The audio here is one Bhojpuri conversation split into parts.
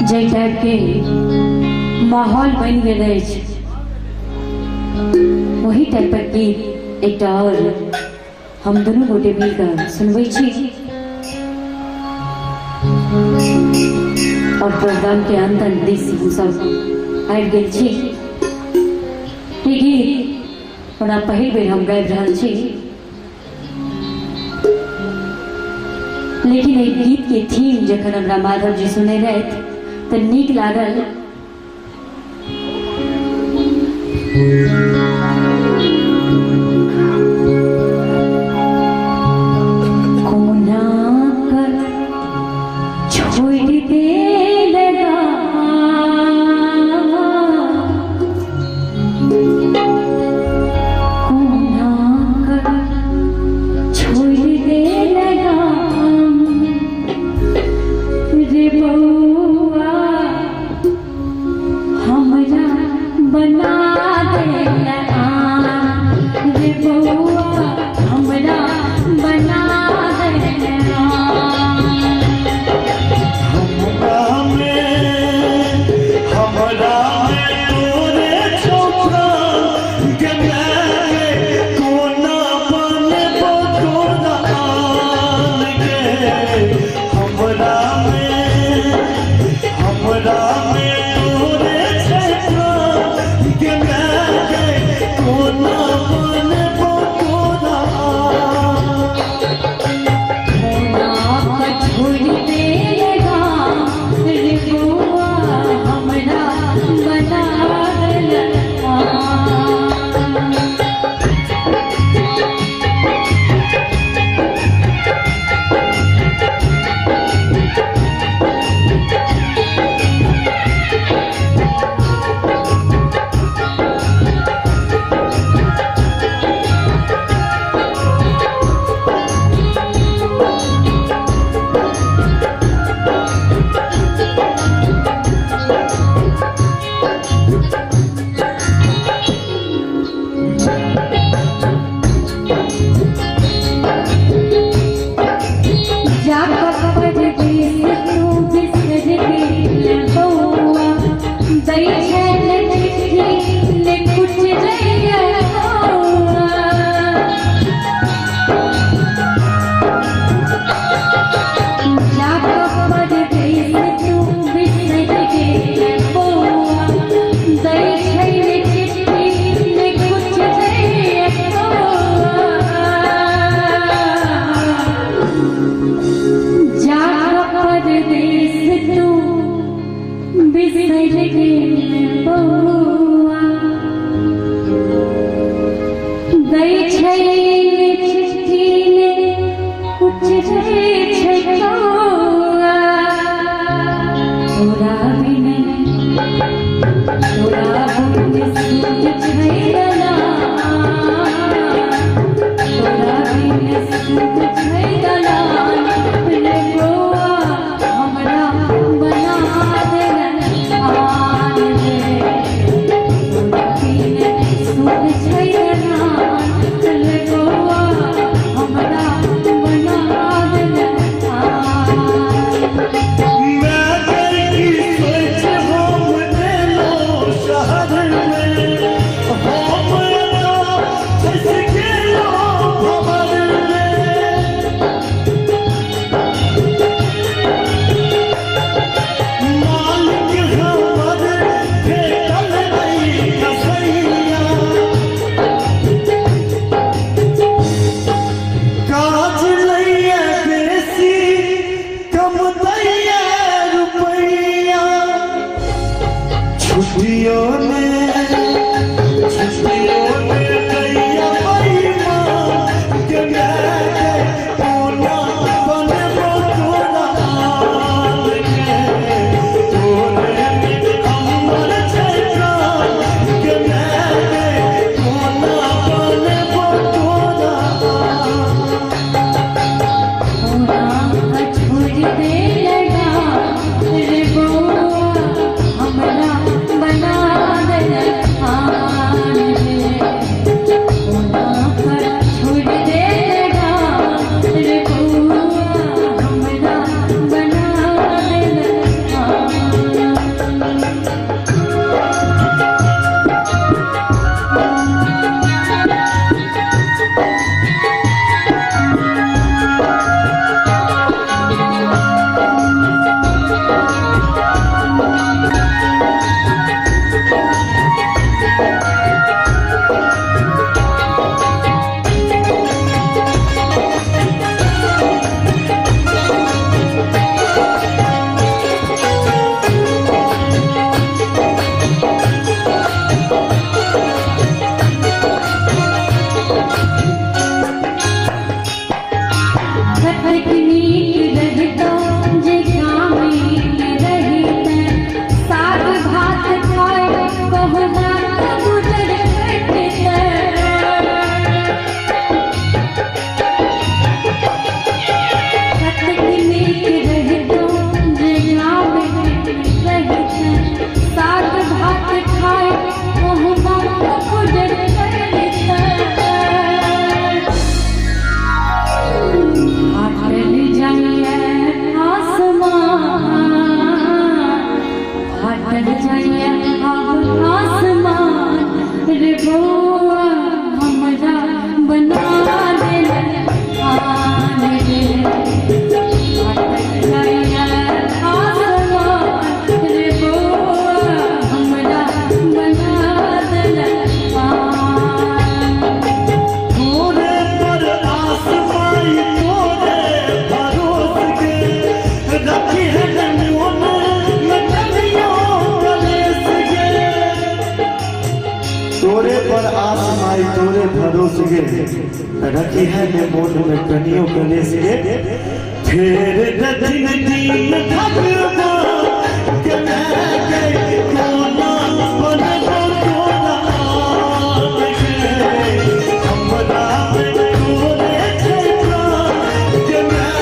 जे टाइप के माहौल बन गए वही टाइप पर गीत एक और हम दोनों गोटे मिलकर सुनबै छी और प्रोग्राम के अंत दिस सब आबि गेल छी। ई गीत ओना पहिल बेर हम गाबि रहल छी, लेकिन एक गीत के थीम जखन हमरा माधव जी सुने रहथि तो नीक लागल। कोना कर छोड़ दे लगा कोना कर छोड़ दे लगा रे बउआ हमरा बना दे लगा रे बउआ हमरा बना दे लगा। मैं तोरे भरोसे रखी है मैं मोन में कनियों गले से फिर दिन दिन भगवा के मैं कोना बनबो कोना हमरा में तोरे छेड़ा के मैं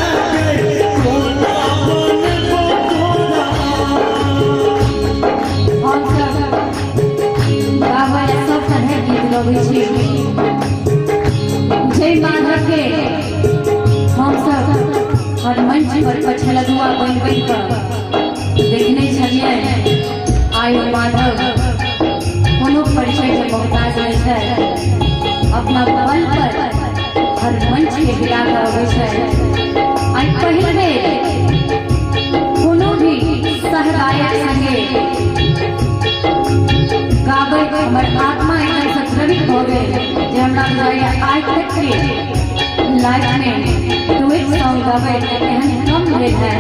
कोना बनबो कोना। हम सब गावल सब तरह गीत गबै छी जय माधव के हम सब और मंच पर पछलुआ बन बन कर देखने छलिए आयु माधव कोनो परिचय के मोहताज नहीं है अपना बल पर हर मंच के हिला कर अबै छै आई पहिल बेर कोनो भी सहगायक संगे गाबै हमर आत्मा एकदम से द्रवित भ गेल जे हमरा बुझाइए आज तक के लाइफ में डुएट सॉन्ग गाबै एहन कम भेल है।